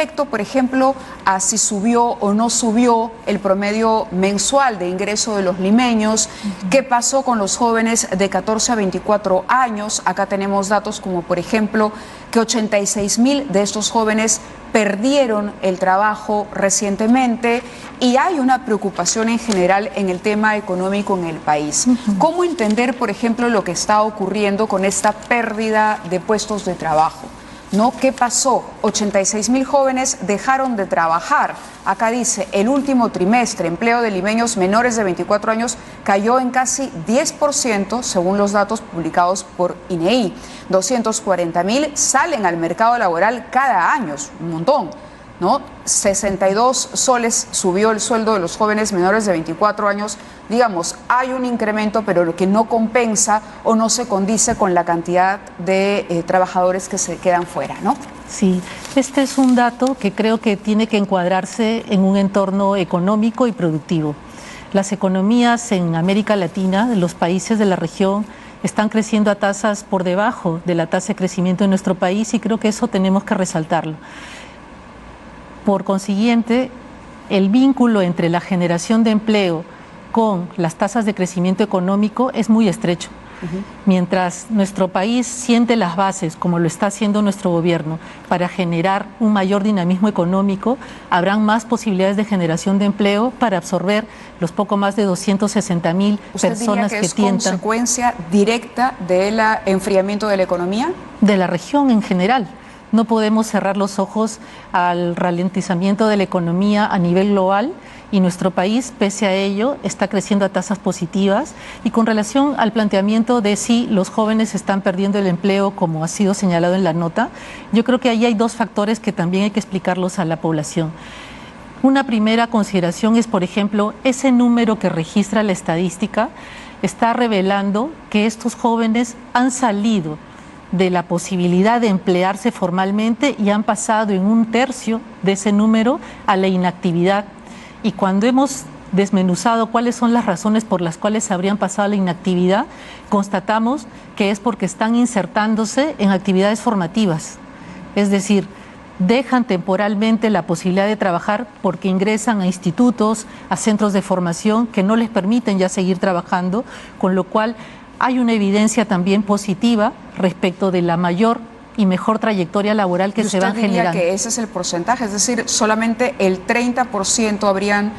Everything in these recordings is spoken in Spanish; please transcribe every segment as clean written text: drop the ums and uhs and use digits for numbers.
respecto, por ejemplo, a si subió o no subió el promedio mensual de ingreso de los limeños, qué pasó con los jóvenes de 14 a 24 años. Acá tenemos datos como, por ejemplo, que 86.000 de estos jóvenes perdieron el trabajo recientemente y hay una preocupación en general en el tema económico en el país. ¿Cómo entender, por ejemplo, lo que está ocurriendo con esta pérdida de puestos de trabajo? ¿No? ¿Qué pasó? 86.000 jóvenes dejaron de trabajar. Acá dice, el último trimestre, empleo de limeños menores de 24 años cayó en casi 10%, según los datos publicados por INEI. 240.000 salen al mercado laboral cada año, un montón, ¿no? 62 soles subió el sueldo de los jóvenes menores de 24 años. Digamos, hay un incremento, pero lo que no compensa o no se condice con la cantidad de trabajadores que se quedan fuera, ¿no? Sí, este es un dato que creo que tiene que encuadrarse en un entorno económico y productivo. Las economías en América Latina, de los países de la región, están creciendo a tasas por debajo de la tasa de crecimiento de nuestro país y creo que eso tenemos que resaltarlo. Por consiguiente, el vínculo entre la generación de empleo con las tasas de crecimiento económico es muy estrecho. Mientras nuestro país siente las bases, como lo está haciendo nuestro gobierno, para generar un mayor dinamismo económico, habrán más posibilidades de generación de empleo para absorber los poco más de 260.000 personas que es tientan. ¿Consecuencia directa del enfriamiento de la economía? De la región en general. No podemos cerrar los ojos al ralentizamiento de la economía a nivel global y nuestro país, pese a ello, está creciendo a tasas positivas. Y con relación al planteamiento de si los jóvenes están perdiendo el empleo, como ha sido señalado en la nota, yo creo que ahí hay dos factores que también hay que explicarlos a la población. Una primera consideración es, por ejemplo, ese número que registra la estadística está revelando que estos jóvenes han salido de la posibilidad de emplearse formalmente y han pasado en un tercio de ese número a la inactividad. Y cuando hemos desmenuzado cuáles son las razones por las cuales habrían pasado a la inactividad, constatamos que es porque están insertándose en actividades formativas. Es decir, dejan temporalmente la posibilidad de trabajar porque ingresan a institutos, a centros de formación que no les permiten ya seguir trabajando, con lo cual hay una evidencia también positiva respecto de la mayor y mejor trayectoria laboral que se van generando. ¿Usted diría que ese es el porcentaje? Es decir, solamente el 30% habrían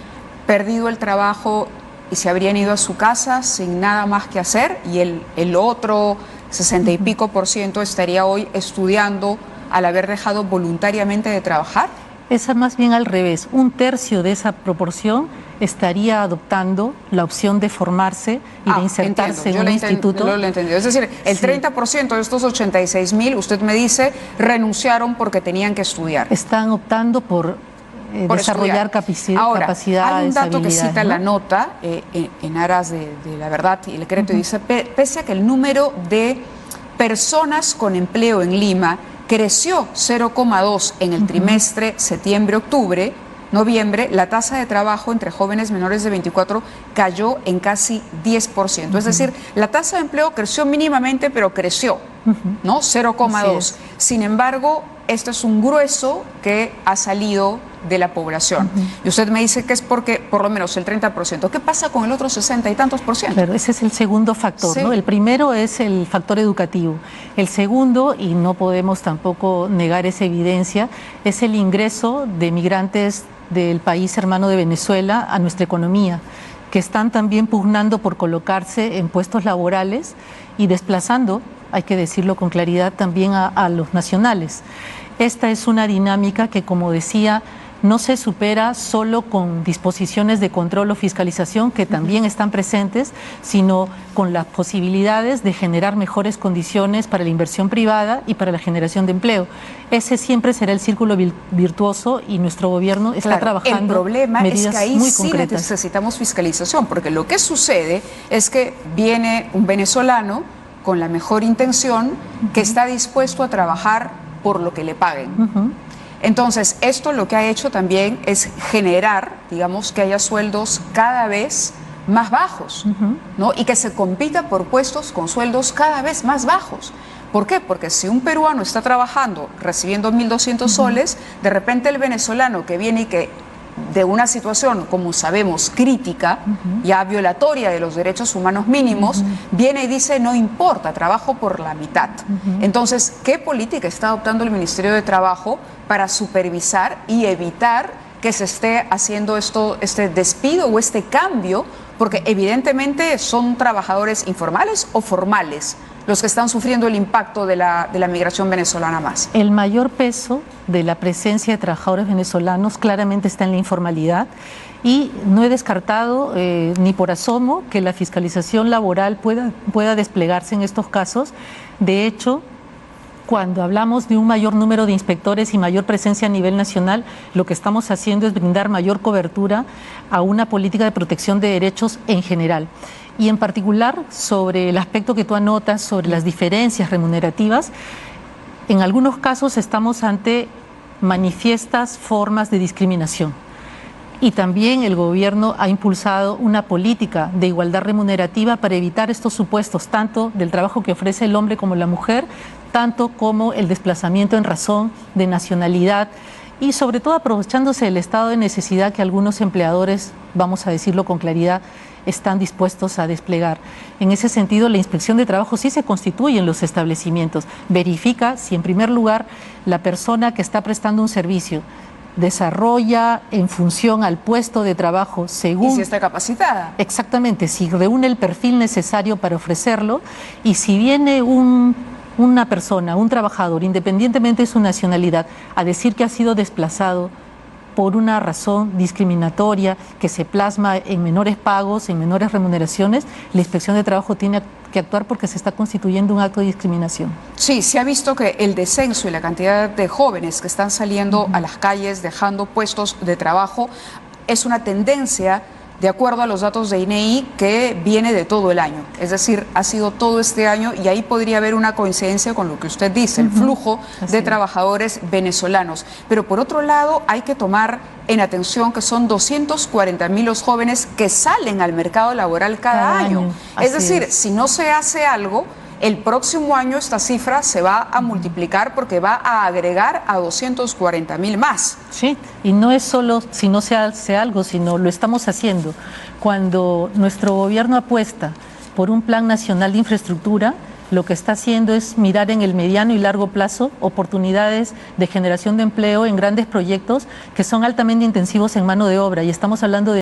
perdido el trabajo y se habrían ido a su casa sin nada más que hacer, y el otro 60 y pico % estaría hoy estudiando al haber dejado voluntariamente de trabajar. Es más bien al revés, un tercio de esa proporción estaría adoptando la opción de formarse y de insertarse en un instituto. Lo entendí. Es decir, el 30% de estos 86.000, usted me dice, renunciaron porque tenían que estudiar. Están optando por desarrollar capacidades. Hay un dato que cita, ¿no?, la nota en aras de la verdad y el crédito, dice, pese a que el número de personas con empleo en Lima creció 0,2 en el trimestre septiembre-octubre, noviembre, la tasa de trabajo entre jóvenes menores de 24 cayó en casi 10%. Es decir, la tasa de empleo creció mínimamente, pero creció, ¿no? 0,2. Sin embargo, esto es un grueso que ha salido de la población. Y usted me dice que es porque por lo menos el 30%. ¿Qué pasa con el otro 60 y tantos %? Claro, ese es el segundo factor, ¿no? El primero es el factor educativo. El segundo, y no podemos tampoco negar esa evidencia, es el ingreso de migrantes del país hermano de Venezuela a nuestra economía, que están también pugnando por colocarse en puestos laborales y desplazando, hay que decirlo con claridad, también a los nacionales. Esta es una dinámica que, como decía, no se supera solo con disposiciones de control o fiscalización que también están presentes, sino con las posibilidades de generar mejores condiciones para la inversión privada y para la generación de empleo. Ese siempre será el círculo virtuoso y nuestro gobierno está trabajando. El problema es que ahí sí concretas. necesitamos fiscalización, porque lo que sucede es que viene un venezolano con la mejor intención que está dispuesto a trabajar por lo que le paguen. Entonces, esto lo que ha hecho también es generar, digamos, que haya sueldos cada vez más bajos, ¿no? Y que se compita por puestos con sueldos cada vez más bajos. ¿Por qué? Porque si un peruano está trabajando, recibiendo 1.200 soles, de repente el venezolano que viene y que de una situación, como sabemos, crítica, ya violatoria de los derechos humanos mínimos, viene y dice, no importa, trabajo por la mitad. Entonces, ¿qué política está adoptando el Ministerio de Trabajo para supervisar y evitar que se esté haciendo este despido o este cambio? Porque evidentemente son trabajadores informales o formales los que están sufriendo el impacto de la migración venezolana más. El mayor peso de la presencia de trabajadores venezolanos claramente está en la informalidad y no he descartado ni por asomo que la fiscalización laboral pueda desplegarse en estos casos. De hecho, cuando hablamos de un mayor número de inspectores y mayor presencia a nivel nacional, lo que estamos haciendo es brindar mayor cobertura a una política de protección de derechos en general. Y en particular sobre el aspecto que tú anotas sobre las diferencias remunerativas, en algunos casos estamos ante manifiestas formas de discriminación. Y también el gobierno ha impulsado una política de igualdad remunerativa para evitar estos supuestos, tanto del trabajo que ofrece el hombre como la mujer, tanto como el desplazamiento en razón de nacionalidad y sobre todo aprovechándose del estado de necesidad que algunos empleadores, vamos a decirlo con claridad, están dispuestos a desplegar. En ese sentido, la inspección de trabajo sí se constituye en los establecimientos. Verifica si en primer lugar la persona que está prestando un servicio desarrolla en función al puesto de trabajo según... Y si está capacitada. Exactamente, si reúne el perfil necesario para ofrecerlo y si viene una persona, un trabajador, independientemente de su nacionalidad, a decir que ha sido desplazado por una razón discriminatoria que se plasma en menores pagos, en menores remuneraciones, la Inspección de Trabajo tiene que actuar porque se está constituyendo un acto de discriminación. Sí, se ha visto que el descenso y la cantidad de jóvenes que están saliendo a las calles, dejando puestos de trabajo, es una tendencia, de acuerdo a los datos de INEI, que viene de todo el año. Es decir, ha sido todo este año y ahí podría haber una coincidencia con lo que usted dice, el flujo de trabajadores venezolanos. Pero por otro lado, hay que tomar en atención que son 240.000 los jóvenes que salen al mercado laboral cada año. Es decir, si no se hace algo, el próximo año esta cifra se va a multiplicar porque va a agregar a 240.000 más. Sí, y no es solo si no se hace algo, sino lo estamos haciendo. Cuando nuestro gobierno apuesta por un plan nacional de infraestructura, lo que está haciendo es mirar en el mediano y largo plazo oportunidades de generación de empleo en grandes proyectos que son altamente intensivos en mano de obra, y estamos hablando de